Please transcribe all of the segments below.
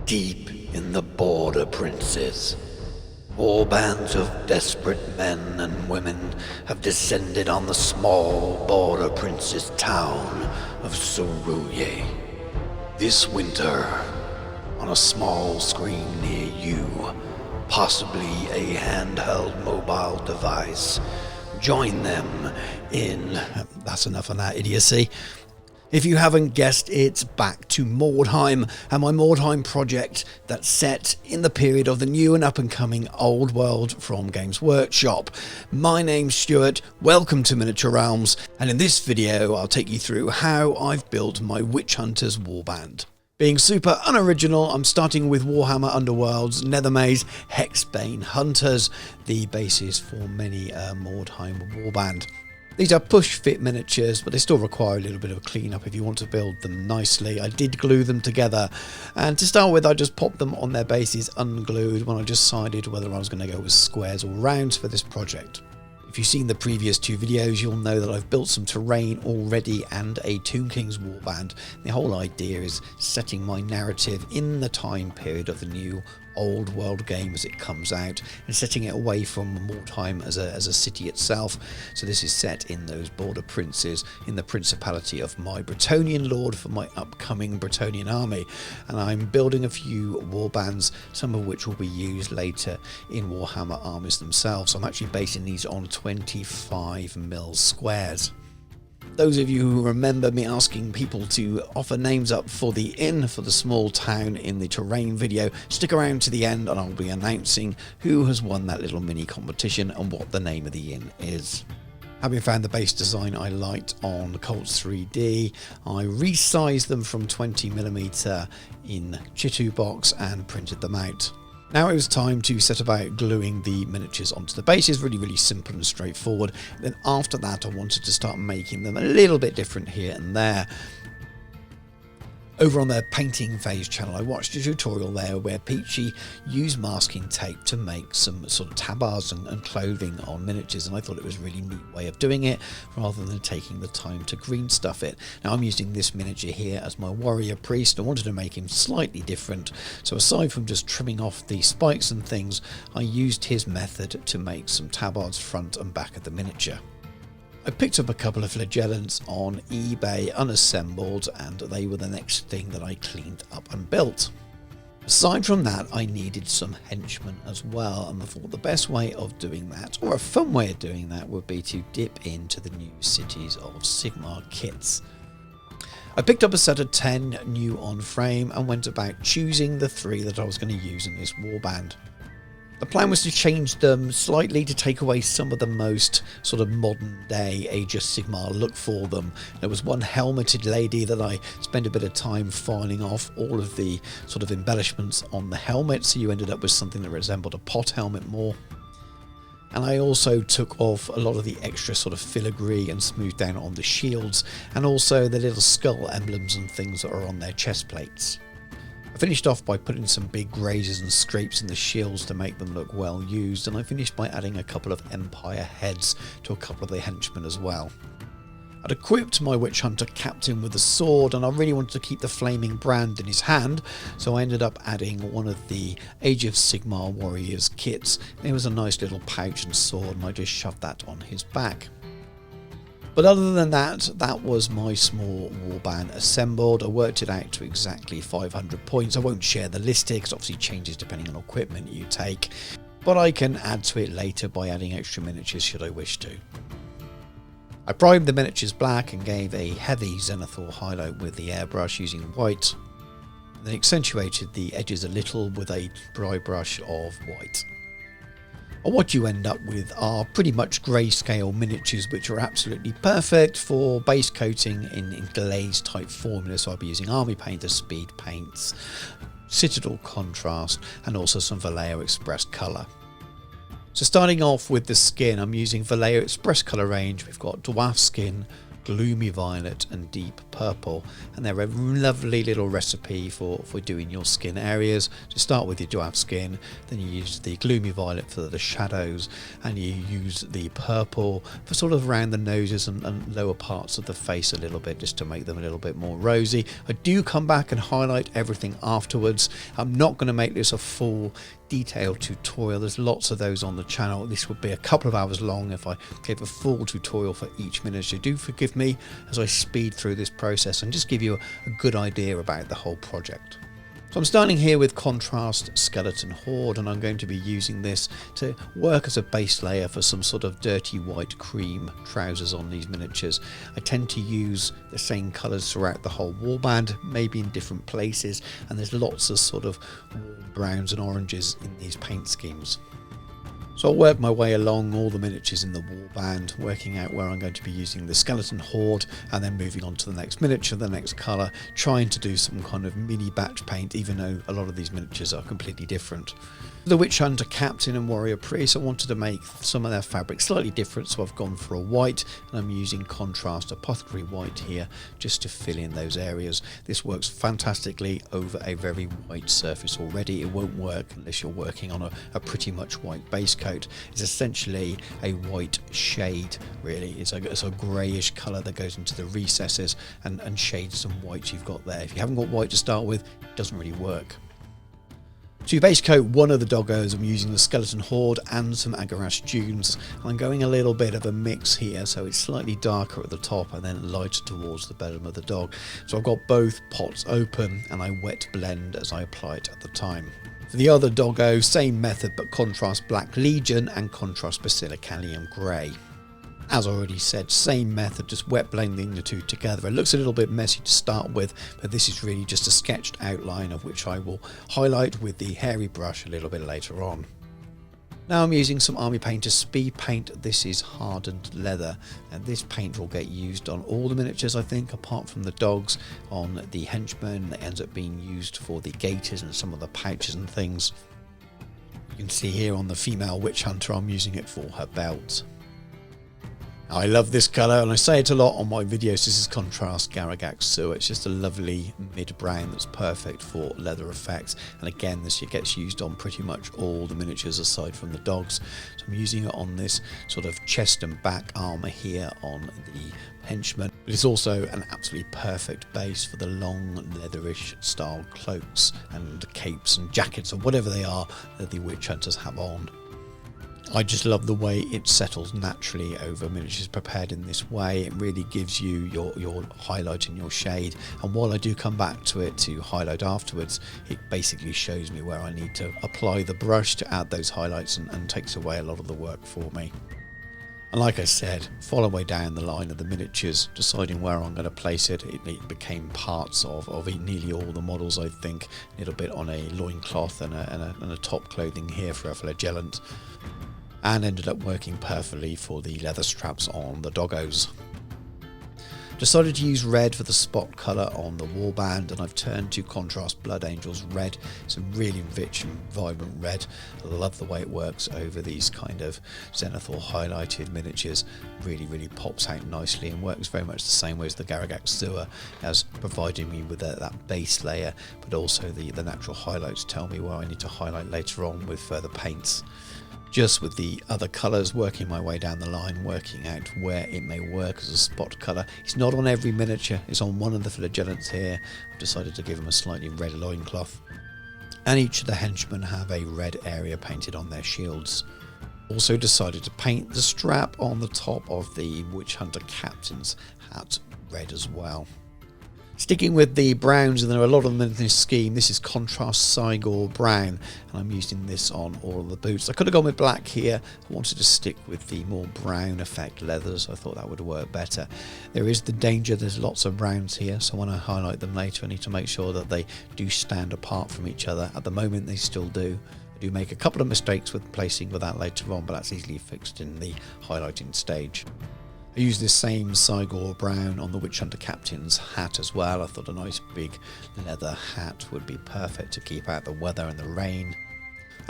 Deep in the border princes, warbands of desperate men and women have descended on the small border princes town of Suruye. This winter, on a small screen near you, possibly a handheld mobile device, join them in... That's enough of that idiocy. If you haven't guessed, it's back to Mordheim and my Mordheim project that's set in the period of the new and up-and-coming old world from Games Workshop. My name's Stuart, welcome to Miniature Realms, and in this video I'll take you through how I've built my Witch Hunters Warband. Being super unoriginal, I'm starting with Warhammer Underworld's Nethermaze Hexbane Hunters, the basis for many Mordheim Warband. These are push-fit miniatures, but they still require a little bit of a clean-up if you want to build them nicely. I did glue them together, and to start with I just popped them on their bases unglued when I decided whether I was going to go with squares or rounds for this project. If you've seen the previous two videos, you'll know that I've built some terrain already and a Tomb King's Warband. The whole idea is setting my narrative in the time period of the new old world game as it comes out and setting it away from Mordheim as a city itself. So this is set in those border princes in the principality of my Bretonnian lord for my upcoming Bretonnian army, and I'm building a few warbands, some of which will be used later in Warhammer armies themselves. So I'm actually basing these on 25mm squares. Those of you who remember me asking people to offer names up for the inn for the small town in the terrain video, stick around to the end and I'll be announcing who has won that little mini competition and what the name of the inn is. Having found the base design I liked on Colts 3D, I resized them from 20mm in Chitu box and printed them out. Now it was time to set about gluing the miniatures onto the bases, really simple and straightforward. Then after that I wanted to start making them a little bit different here and there. Over on the painting phase channel I watched a tutorial there where Peachy used masking tape to make some sort of tabards and clothing on miniatures, and I thought it was a really neat way of doing it rather than taking the time to green stuff it. Now I'm using this miniature here as my warrior priest. I wanted to make him slightly different, so aside from just trimming off the spikes and things, I used his method to make some tabards front and back of the miniature. I picked up a couple of flagellants on eBay unassembled, and they were the next thing that I cleaned up and built. Aside from that, I needed some henchmen as well, and I thought the best way of doing that, or a fun way of doing that, would be to dip into the new Cities of Sigmar kits. I picked up a set of 10 new on frame and went about choosing the 3 that I was going to use in this warband. The plan was to change them slightly to take away some of the most sort of modern day Age of Sigmar look for them. There was one helmeted lady that I spent a bit of time filing off all of the sort of embellishments on the helmet, so you ended up with something that resembled a pot helmet more. And I also took off a lot of the extra sort of filigree and smoothed down on the shields, and also the little skull emblems and things that are on their chest plates. I finished off by putting some big grazes and scrapes in the shields to make them look well used, and I finished by adding a couple of Empire heads to a couple of the henchmen as well. I'd equipped my Witch Hunter captain with a sword, and I really wanted to keep the flaming brand in his hand, so I ended up adding one of the Age of Sigmar warriors kits. It was a nice little pouch and sword, and I just shoved that on his back. But other than that, that was my small warband assembled. I worked it out to exactly 500 points. I won't share the list here because obviously it changes depending on equipment you take, but I can add to it later by adding extra miniatures should I wish to. I primed the miniatures black and gave a heavy zenithal highlight with the airbrush using white, and then accentuated the edges a little with a dry brush of white. And what you end up with are pretty much grayscale miniatures which are absolutely perfect for base coating in glaze type formula. So I'll be using Army Painter speed paints, Citadel contrast, and also some Vallejo Express colour. So starting off with the skin, I'm using Vallejo Express colour range. We've got Dwarf Skin, gloomy violet and deep purple, and they're a lovely little recipe for doing your skin areas. To start with, you do have skin, then you use the gloomy violet for the shadows, and you use the purple for sort of around the noses and lower parts of the face a little bit, just to make them a little bit more rosy. I do come back and highlight everything afterwards. I'm not going to make this a full detailed tutorial. There's lots of those on the channel. This would be a couple of hours long if I gave a full tutorial for each miniature. Do forgive me as I speed through this process and just give you a good idea about the whole project. So I'm starting here with Contrast Skeleton Horde, and I'm going to be using this to work as a base layer for some sort of dirty white cream trousers on these miniatures. I tend to use the same colours throughout the whole warband, maybe in different places, and there's lots of sort of warm browns and oranges in these paint schemes. So I'll work my way along all the miniatures in the warband, working out where I'm going to be using the Skeleton Horde, and then moving on to the next miniature, the next colour, trying to do some kind of mini batch paint, even though a lot of these miniatures are completely different. The Witch Hunter Captain and Warrior Priest, I wanted to make some of their fabric slightly different, so I've gone for a white, and I'm using Contrast Apothecary White here just to fill in those areas. This works fantastically over a very white surface already. It won't work unless you're working on a pretty much white base coat. It's essentially a white shade, really. It's a greyish colour that goes into the recesses and shades some white you've got there. If you haven't got white to start with, it doesn't really work. To base coat one of the doggos, I'm using the Skeleton Horde and some Agarash Dunes. I'm going a little bit of a mix here, so it's slightly darker at the top and then lighter towards the bottom of the dog. So I've got both pots open and I wet blend as I apply it at the time. For the other doggo, same method, but Contrast Black Legion and Contrast Basilicalium Grey. As I already said, same method, just wet blending the two together. It looks a little bit messy to start with, but this is really just a sketched outline of which I will highlight with the hairy brush a little bit later on. Now I'm using some Army Painter Speed Paint. This is hardened leather, and this paint will get used on all the miniatures, I think, apart from the dogs. On the henchmen, it ends up being used for the gaiters and some of the pouches and things. You can see here on the female Witch Hunter, I'm using it for her belt. I love this colour, and I say it a lot on my videos. This is Contrast Garagax Sewer. It's just a lovely mid-brown that's perfect for leather effects. And again, this gets used on pretty much all the miniatures aside from the dogs. So I'm using it on this sort of chest and back armour here on the henchman. But it's also an absolutely perfect base for the long leatherish style cloaks and capes and jackets or whatever they are that the Witch Hunters have on. I just love the way it settles naturally over miniatures prepared in this way. It really gives you your highlight and your shade, and while I do come back to it to highlight afterwards, it basically shows me where I need to apply the brush to add those highlights and takes away a lot of the work for me. And like I said, follow way down the line of the miniatures, deciding where I'm going to place it. It became parts of nearly all the models, I think. A little bit on a loincloth and a top clothing here for a flagellant. And ended up working perfectly for the leather straps on the doggos. Decided to use red for the spot colour on the warband, and I've turned to Contrast Blood Angels Red. It's a really rich and vibrant red. I love the way it works over these kind of zenithal highlighted miniatures. Really pops out nicely and works very much the same way as the Garagax Sewer, as providing me with that base layer, but also the natural highlights tell me where I need to highlight later on with further paints. Just with the other colours, working my way down the line, working out where it may work as a spot colour. It's not on every miniature, it's on one of the flagellants here. I've decided to give them a slightly red loincloth. And each of the henchmen have a red area painted on their shields. Also decided to paint the strap on the top of the Witch Hunter Captain's hat red as well. Sticking with the browns, and there are a lot of them in this scheme. This is Contrast Cygor Brown, and I'm using this on all of the boots. I could have gone with black here. I wanted to stick with the more brown effect leathers. I thought that would work better. There is the danger, there's lots of browns here, so when I highlight them later, I need to make sure that they do stand apart from each other. At the moment, they still do. I do make a couple of mistakes with placing with that later on, but that's easily fixed in the highlighting stage. I used this same Cygor brown on the Witch Hunter Captain's hat as well. I thought a nice big leather hat would be perfect to keep out the weather and the rain.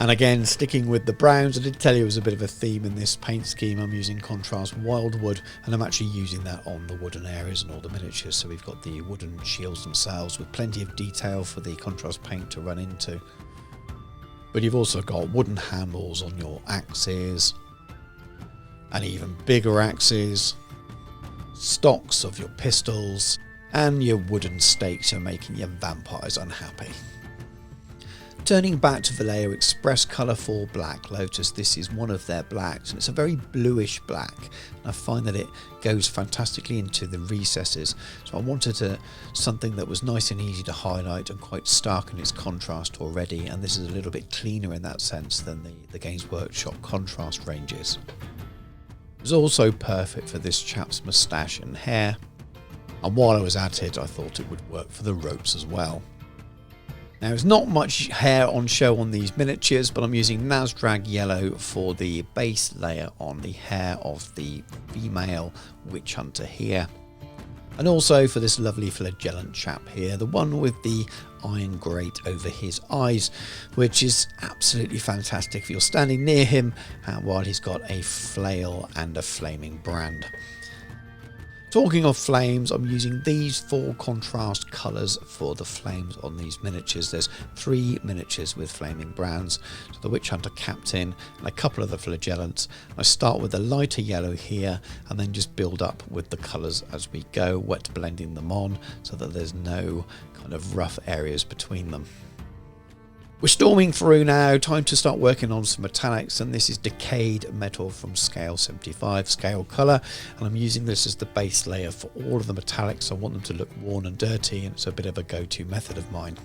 And again, sticking with the browns, I did tell you it was a bit of a theme in this paint scheme. I'm using contrast wildwood, and I'm actually using that on the wooden areas and all the miniatures. So we've got the wooden shields themselves with plenty of detail for the contrast paint to run into. But you've also got wooden handles on your axes, and even bigger axes, stocks of your pistols, and your wooden stakes are making your vampires unhappy. Turning back to Vallejo Express colour for Black Lotus, this is one of their blacks, and it's a very bluish black. And I find that it goes fantastically into the recesses, so I wanted something that was nice and easy to highlight and quite stark in its contrast already, and this is a little bit cleaner in that sense than the Games Workshop contrast ranges. It was also perfect for this chap's moustache and hair, and while I was at it I thought it would work for the ropes as well. Now, there's not much hair on show on these miniatures, but I'm using Nazdrag yellow for the base layer on the hair of the female witch hunter here. And also for this lovely flagellant chap here, the one with the iron grate over his eyes, which is absolutely fantastic if you're standing near him while he's got a flail and a flaming brand. Talking of flames, I'm using these 4 contrast colours for the flames on these miniatures. There's 3 miniatures with flaming brands, so the Witch Hunter Captain and a couple of the flagellants. I start with the lighter yellow here and then just build up with the colours as we go, wet blending them on so that there's no kind of rough areas between them. We're storming through now, time to start working on some metallics, and this is Decayed Metal from Scale 75, Scale Colour, and I'm using this as the base layer for all of the metallics. I want them to look worn and dirty, and it's a bit of a go-to method of mine.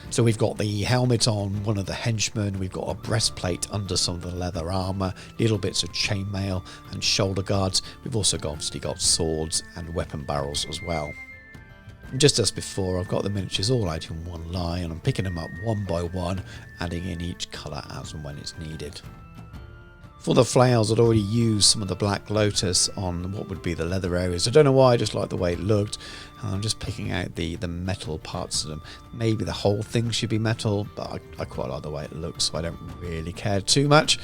So we've got the helmet on one of the henchmen, we've got a breastplate under some of the leather armour, little bits of chainmail and shoulder guards. We've also obviously got swords and weapon barrels as well. And just as before, I've got the miniatures all out in one line, and I'm picking them up one by one, adding in each colour as and when it's needed. For the flails, I'd already used some of the Black Lotus on what would be the leather areas. I don't know why, I just like the way it looked, and I'm just picking out the metal parts of them. Maybe the whole thing should be metal, but I quite like the way it looks, so I don't really care too much.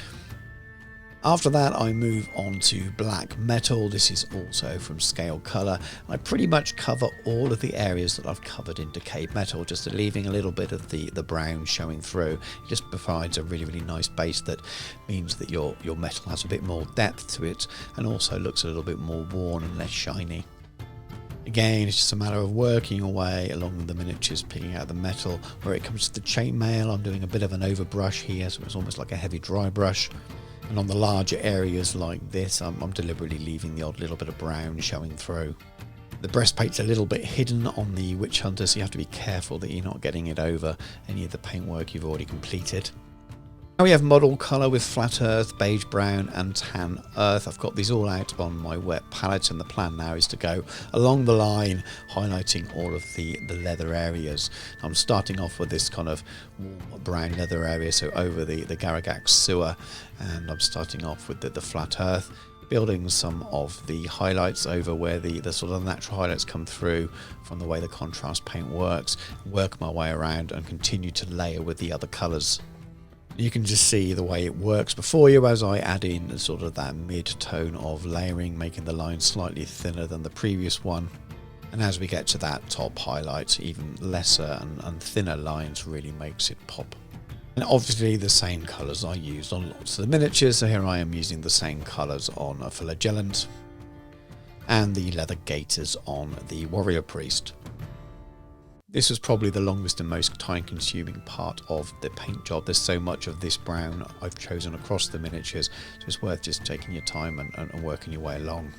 After that, I move on to Black Metal. This is also from Scale Colour. I pretty much cover all of the areas that I've covered in Decayed Metal, just leaving a little bit of the brown showing through. It just provides a really, really nice base that means that your metal has a bit more depth to it and also looks a little bit more worn and less shiny. Again, it's just a matter of working away along the miniatures, picking out the metal. Where it comes to the chainmail, I'm doing a bit of an overbrush here, so it's almost like a heavy dry brush. And on the larger areas like this, I'm deliberately leaving the odd little bit of brown showing through. The breastplate's a little bit hidden on the Witch Hunter, so you have to be careful that you're not getting it over any of the paintwork you've already completed. Now we have Model Colour with Flat Earth, Beige Brown and Tan Earth. I've got these all out on my wet palette, and the plan now is to go along the line highlighting all of the leather areas. I'm starting off with this kind of warm brown leather area, so over the Garagax sewer, and I'm starting off with the Flat Earth, building some of the highlights over where the sort of natural highlights come through from the way the contrast paint works, work my way around and continue to layer with the other colours. You can just see the way it works before you as I add in sort of that mid-tone of layering, making the line slightly thinner than the previous one. And as we get to that top highlight, even lesser and thinner lines really makes it pop. And obviously the same colours I used on lots of the miniatures, so here I am using the same colours on a flagellant and the leather gaiters on the warrior priest. This was probably the longest and most time-consuming part of the paint job. There's so much of this brown I've chosen across the miniatures, so it's worth just taking your time and working your way along.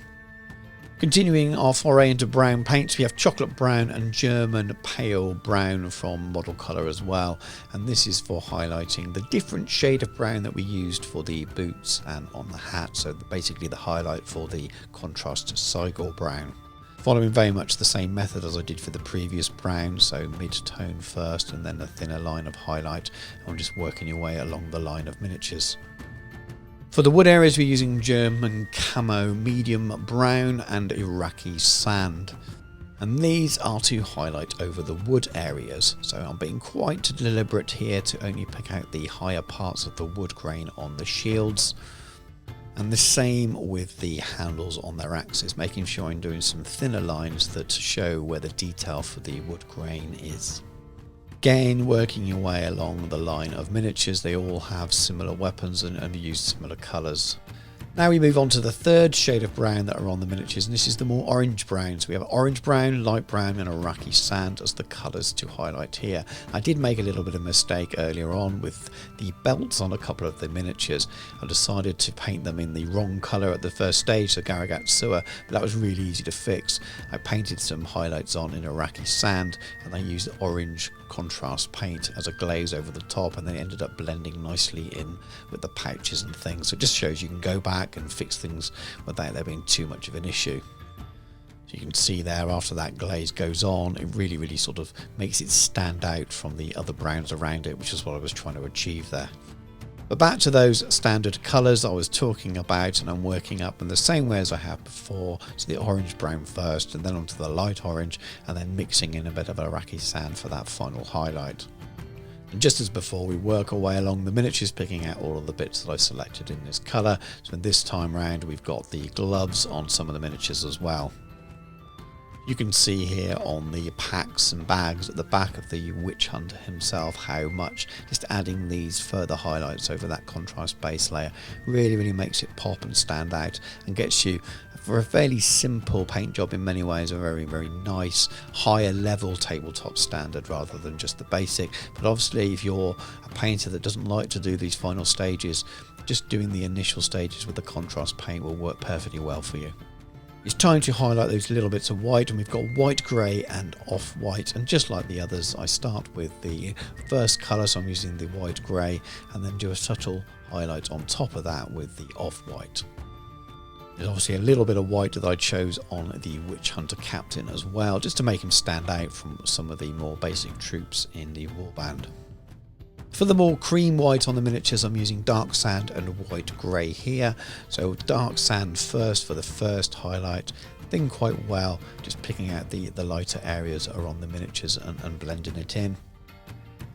Continuing our foray into brown paints, we have chocolate brown and German pale brown from Model Colour as well, and this is for highlighting the different shade of brown that we used for the boots and on the hat, so basically the highlight for the contrast Cygor brown. Following very much the same method as I did for the previous brown, so mid-tone first and then a thinner line of highlight, and just working your way along the line of miniatures. For the wood areas we're using German camo medium brown and Iraqi sand. And these are to highlight over the wood areas, so I'm being quite deliberate here to only pick out the higher parts of the wood grain on the shields. And the same with the handles on their axes, making sure I'm doing some thinner lines that show where the detail for the wood grain is. Again, working your way along the line of miniatures, they all have similar weapons and use similar colours. Now we move on to the third shade of brown that are on the miniatures, and this is the more orange brown. So we have orange brown, light brown and Iraqi sand as the colours to highlight here. I did make a little bit of mistake earlier on with the belts on a couple of the miniatures. I decided to paint them in the wrong colour at the first stage, the Garragat Sewer, but that was really easy to fix. I painted some highlights on in Iraqi sand and I used orange contrast paint as a glaze over the top, and then it ended up blending nicely in with the pouches and things. So it just shows you can go back and fix things without there being too much of an issue. So you can see there, after that glaze goes on, it really sort of makes it stand out from the other browns around it, which is what I was trying to achieve there. But back to those standard colours I was talking about, and I'm working up in the same way as I have before. So the orange brown first, and then onto the light orange, and then mixing in a bit of Iraqi sand for that final highlight. And just as before, we work our way along the miniatures, picking out all of the bits that I've selected in this colour. So this time round we've got the gloves on some of the miniatures as well. You can see here on the packs and bags at the back of the Witch Hunter himself how much just adding these further highlights over that contrast base layer really makes it pop and stand out, and gets you, for a fairly simple paint job in many ways, a very nice higher level tabletop standard rather than just the basic. But obviously if you're a painter that doesn't like to do these final stages, just doing the initial stages with the contrast paint will work perfectly well for you. It's time to highlight those little bits of white, and we've got white, grey and off-white, and just like the others I start with the first colour, so I'm using the white grey, and then do a subtle highlight on top of that with the off-white. There's obviously a little bit of white that I chose on the Witch Hunter Captain as well, just to make him stand out from some of the more basic troops in the warband. For the more cream white on the miniatures, I'm using dark sand and white grey here. So dark sand first for the first highlight, then quite well just picking out the lighter areas that are on the miniatures and blending it in.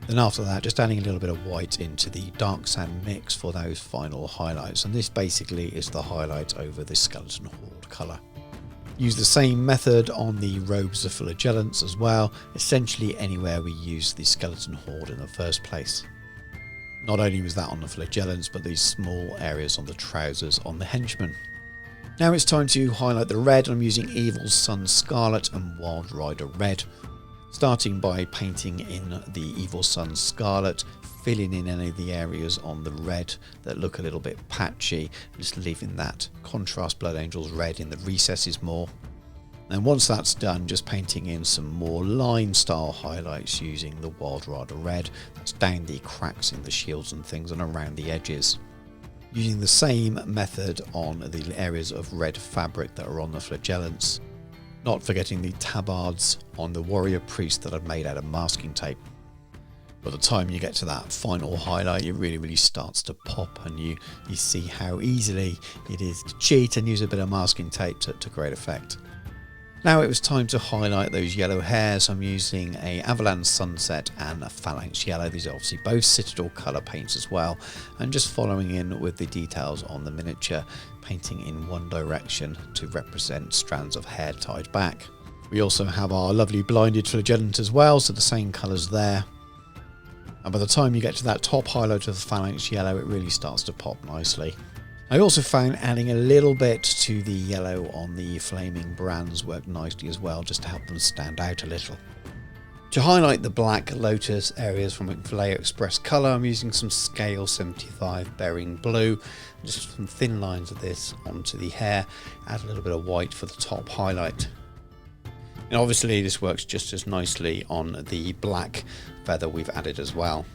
Then after that, just adding a little bit of white into the dark sand mix for those final highlights, and this basically is the highlight over the skeleton horde colour. Use the same method on the robes of flagellants as well, essentially anywhere we use the skeleton horde in the first place. Not only was that on the flagellants, but these small areas on the trousers on the henchmen. Now it's time to highlight the red. I'm using Evil Sun Scarlet and Wild Rider Red. Starting by painting in the Evil Sun Scarlet, filling in any of the areas on the red that look a little bit patchy, and just leaving that contrast Blood Angels red in the recesses more. And once that's done, just painting in some more line style highlights using the Wild Rider Red. That's down the cracks in the shields and things and around the edges. Using the same method on the areas of red fabric that are on the flagellants. Not forgetting the tabards on the warrior priest that I've made out of masking tape. By the time you get to that final highlight, it really starts to pop, and you see how easily it is to cheat and use a bit of masking tape to great effect. Now it was time to highlight those yellow hairs. I'm using a Avalanche Sunset and a Phalanx Yellow. These are obviously both Citadel colour paints as well, and just following in with the details on the miniature, painting in one direction to represent strands of hair tied back. We also have our lovely blinded flagellant as well, so the same colours there. And by the time you get to that top highlight of the Phalanx Yellow, it really starts to pop nicely. I also found adding a little bit to the yellow on the flaming brands worked nicely as well, just to help them stand out a little. To highlight the Black Lotus areas from Vallejo Express colour, I'm using some Scale 75 Bearing Blue, just some thin lines of this onto the hair, add a little bit of white for the top highlight. And obviously this works just as nicely on the black feather we've added as well.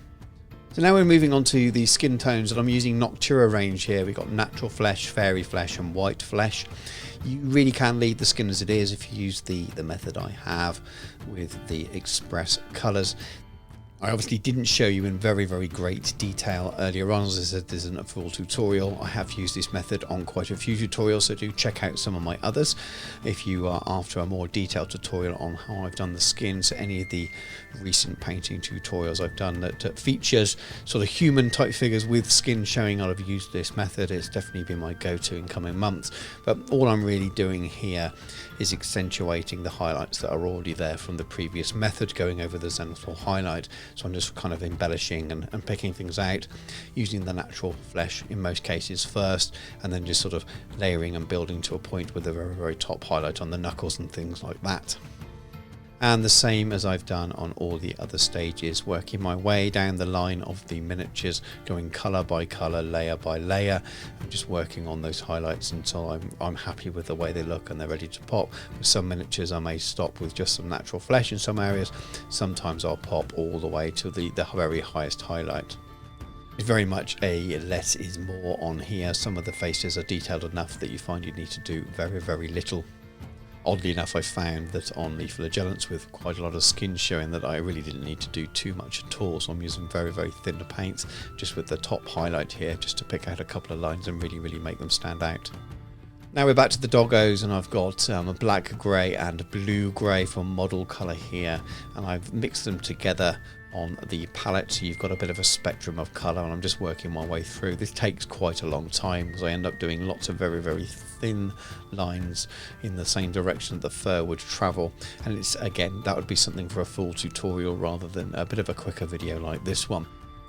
So now we're moving on to the skin tones, and I'm using Noctura range here. We've got Natural Flesh, Fairy Flesh and White Flesh. You really can leave the skin as it is if you use the method I have with the Express colours. I obviously didn't show you in very great detail earlier on. As I said, this isn't a full tutorial. I have used this method on quite a few tutorials, so do check out some of my others if you are after a more detailed tutorial on how I've done the skins. Any of the recent painting tutorials I've done that features sort of human type figures with skin showing, I've used this method. It's definitely been my go-to in coming months, but all I'm really doing here is accentuating the highlights that are already there from the previous method, going over the zenithal highlight. So I'm just kind of embellishing and picking things out, using the natural flesh in most cases first, and then just sort of layering and building to a point with a very top highlight on the knuckles and things like that. And the same as I've done on all the other stages, working my way down the line of the miniatures, going colour by colour, layer by layer, and just working on those highlights until I'm happy with the way they look and they're ready to pop. With some miniatures I may stop with just some natural flesh in some areas. Sometimes I'll pop all the way to the very highest highlight. It's very much a less is more on here. Some of the faces are detailed enough that you find you need to do very little. Oddly enough, I found that on the flagellants with quite a lot of skin showing that I really didn't need to do too much at all, so I'm using very thin paints just with the top highlight here just to pick out a couple of lines and really make them stand out. Now we're back to the doggos, and I've got a black grey and blue grey for model colour here, and I've mixed them together on the palette, so you've got a bit of a spectrum of colour, and I'm just working my way through. This takes quite a long time because I end up doing lots of very thin lines in the same direction that the fur would travel, and it's, again, that would be something for a full tutorial rather than a bit of a quicker video like this one.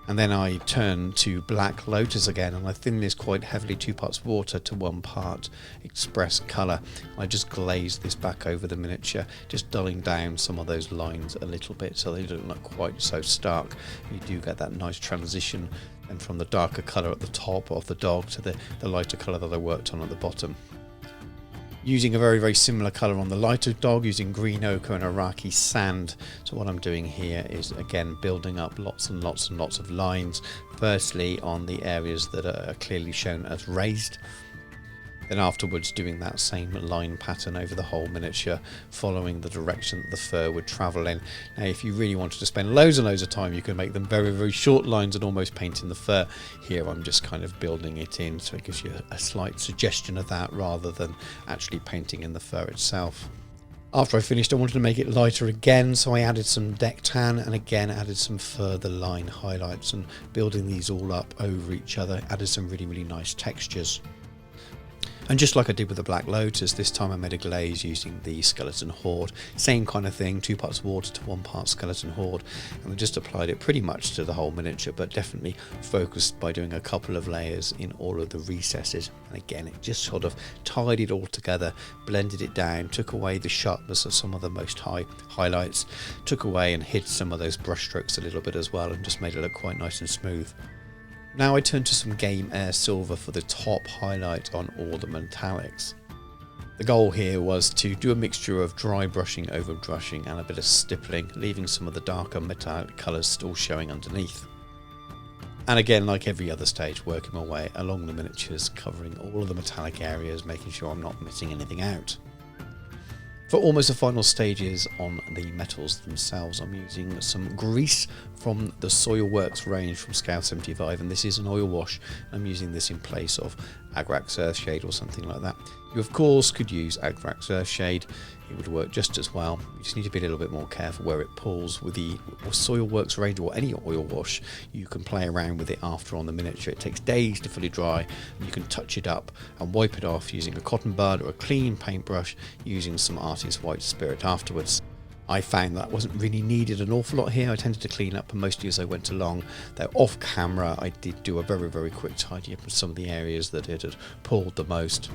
And then I turn to Black Lotus again, and I thin this quite heavily, 2 parts water to 1 part express colour. I just glaze this back over the miniature, just dulling down some of those lines a little bit so they don't look quite so stark. You do get that nice transition and from the darker colour at the top of the dog to the lighter colour that I worked on at the bottom. Using a very similar colour on the lighter dog, using green ochre and Iraqi sand. So what I'm doing here is, again, building up lots and lots of lines. Firstly on the areas that are clearly shown as raised. Then afterwards doing that same line pattern over the whole miniature, following the direction that the fur would travel in. Now if you really wanted to spend loads and loads of time, you can make them very short lines and almost paint in the fur. Here I'm just kind of building it in, so it gives you a slight suggestion of that rather than actually painting in the fur itself. After I finished, I wanted to make it lighter again, so I added some deck tan and again added some further line highlights, and building these all up over each other added some really nice textures. And just like I did with the Black Lotus, this time I made a glaze using the Skeleton Horde. Same kind of thing, 2 parts water to 1 part Skeleton Horde, and I just applied it pretty much to the whole miniature, but definitely focused by doing a couple of layers in all of the recesses. And again, it just sort of tied it all together, blended it down, took away the sharpness of some of the most high highlights, took away and hid some of those brush strokes a little bit as well, and just made it look quite nice and smooth. Now I turn to some Game Air Silver for the top highlight on all the metallics. The goal here was to do a mixture of dry brushing over brushing and a bit of stippling, leaving some of the darker metallic colours still showing underneath. And again, like every other stage, working my way along the miniatures, covering all of the metallic areas, making sure I'm not missing anything out. For almost the final stages on the metals themselves, I'm using some grease from the Soilworks range from Scale 75, and this is an oil wash. I'm using this in place of Agrax Earthshade or something like that. You of course could use Agrax Earthshade, it would work just as well. You just need to be a little bit more careful where it pulls. With the Soilworks range or any oil wash, you can play around with it after on the miniature. It takes days to fully dry, and you can touch it up and wipe it off using a cotton bud or a clean paintbrush, using some Artist White Spirit afterwards. I found that wasn't really needed an awful lot here. I tended to clean up mostly as I went along, though off camera I did do a very quick tidy up of some of the areas that it had pulled the most.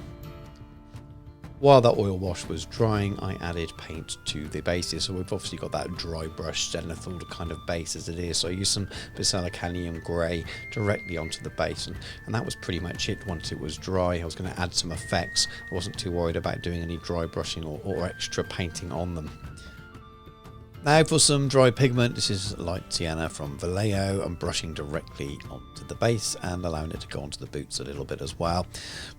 While that oil wash was drying, I added paint to the bases. So we've obviously got that dry brush zenithal kind of base as it is. So I used some Bisalicanium grey directly onto the base, and that was pretty much it. Once it was dry, I was going to add some effects. I wasn't too worried about doing any dry brushing or extra painting on them. Now for some dry pigment. This is light sienna from Vallejo. I'm brushing directly onto the base and allowing it to go onto the boots a little bit as well.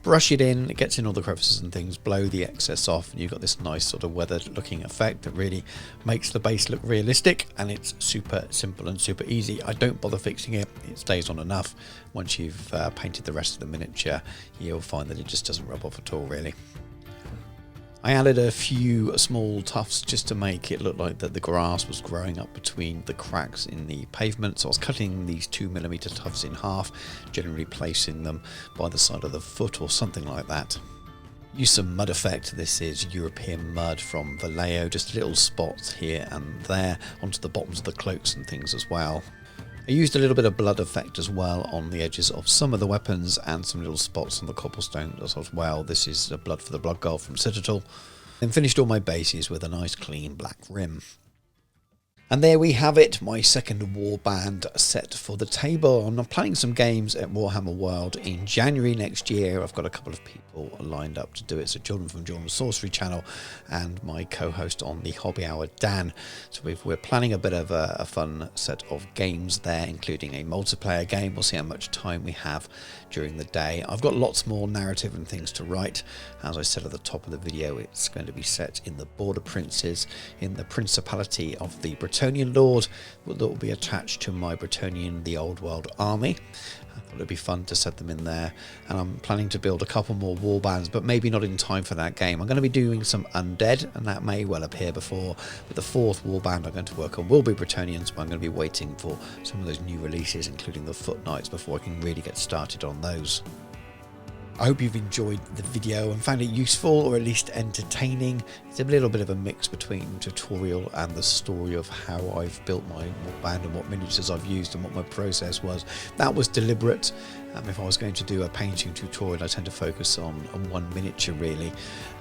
Brush it in, it gets in all the crevices and things, blow the excess off, and you've got this nice sort of weathered looking effect that really makes the base look realistic, and it's super simple and super easy. I don't bother fixing it, it stays on enough. Once you've painted the rest of the miniature, you'll find that it just doesn't rub off at all really. I added a few small tufts just to make it look like that the grass was growing up between the cracks in the pavement. So I was cutting these 2mm tufts in half, generally placing them by the side of the foot or something like that. Use some mud effect. This is European mud from Vallejo, just little spots here and there onto the bottoms of the cloaks and things as well. I used a little bit of blood effect as well on the edges of some of the weapons and some little spots on the cobblestone as well. This is blood for the blood god from Citadel. Then finished all my bases with a nice clean black rim. And there we have it, my second warband set for the table. I'm planning some games at Warhammer World in January next year. I've got a couple of people lined up to do it. So Jordan from Jordan's Sorcery channel and my co-host on the Hobby Hour, Dan. So we're planning a bit of a fun set of games there, including a multiplayer game. We'll see how much time we have during the day. I've got lots more narrative and things to write. As I said at the top of the video, it's going to be set in the Border Princes, in the Principality of the Bretonnian Lord, that will be attached to my Bretonnian The Old World army. I thought it'd be fun to set them in there, and I'm planning to build a couple more warbands, but maybe not in time for that game. I'm going to be doing some undead, and that may well appear before, but the fourth warband I'm going to work on will be Bretonnians, but I'm going to be waiting for some of those new releases, including the Foot Knights, before I can really get started on those. I hope you've enjoyed the video and found it useful, or at least entertaining. It's a little bit of a mix between tutorial and the story of how I've built my warband and what miniatures I've used and what my process was. That was deliberate. If I was going to do a painting tutorial, I tend to focus on one miniature really.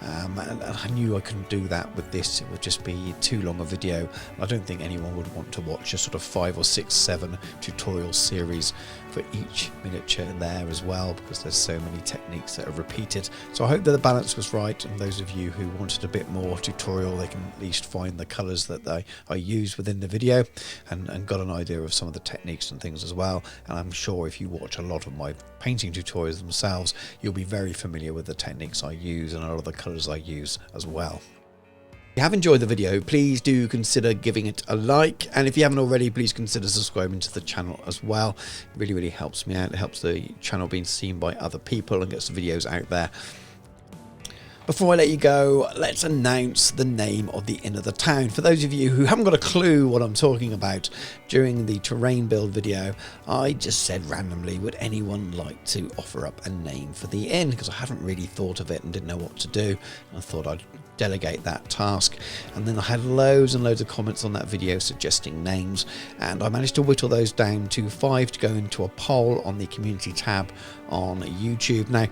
And I knew I couldn't do that with this. It would just be too long a video. I don't think anyone would want to watch a sort of 5 or 6, 7 tutorial series for each miniature there as well, because there's so many techniques that are repeated. So I hope that the balance was right, and those of you who wanted a bit more tutorial, they can at least find the colours that I use within the video and got an idea of some of the techniques and things as well. And I'm sure if you watch a lot of my painting tutorials themselves, you'll be very familiar with the techniques I use and a lot of the colours I use as well. If you have enjoyed the video, please do consider giving it a like, and if you haven't already, please consider subscribing to the channel as well. It really helps me out. It helps the channel being seen by other people and gets the videos out there. Before I let you go, let's announce the name of the Inn of the Town. For those of you who haven't got a clue what I'm talking about, during the terrain build video, I just said randomly, would anyone like to offer up a name for the inn? Because I haven't really thought of it and didn't know what to do. I thought I'd delegate that task, and then I had loads and loads of comments on that video suggesting names, and I managed to whittle those down to 5 to go into a poll on the community tab on YouTube. Now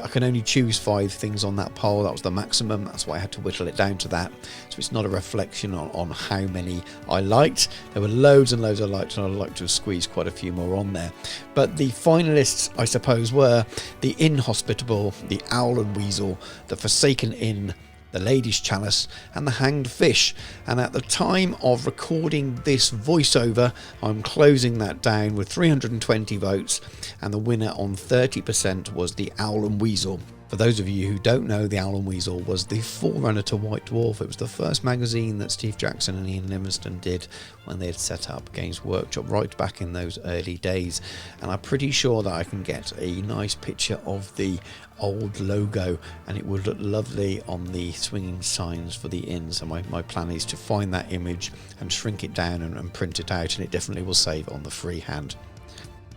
I can only choose 5 things on that poll. That was the maximum. That's why I had to whittle it down to that. So it's not a reflection on how many I liked. There were loads and loads I liked, and I'd like to have squeezed quite a few more on there. But the finalists, I suppose, were the Inhospitable, the Owl and Weasel, the Forsaken Inn, the Lady's Chalice, and the Hanged Fish. And at the time of recording this voiceover, I'm closing that down with 320 votes, and the winner on 30% was the Owl and Weasel. For those of you who don't know, the Owl and Weasel was the forerunner to White Dwarf. It was the first magazine that Steve Jackson and Ian Livingstone did when they had set up Games Workshop right back in those early days. And I'm pretty sure that I can get a nice picture of the old logo, and it would look lovely on the swinging signs for the inn. So my plan is to find that image and shrink it down and print it out, and it definitely will save on the freehand.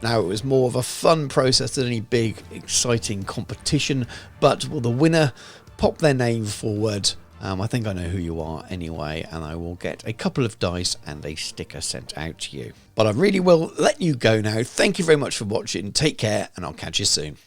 Now, it was more of a fun process than any big, exciting competition, but will the winner pop their name forward? I think I know who you are anyway, and I will get a couple of dice and a sticker sent out to you. But I really will let you go now. Thank you very much for watching. Take care, and I'll catch you soon.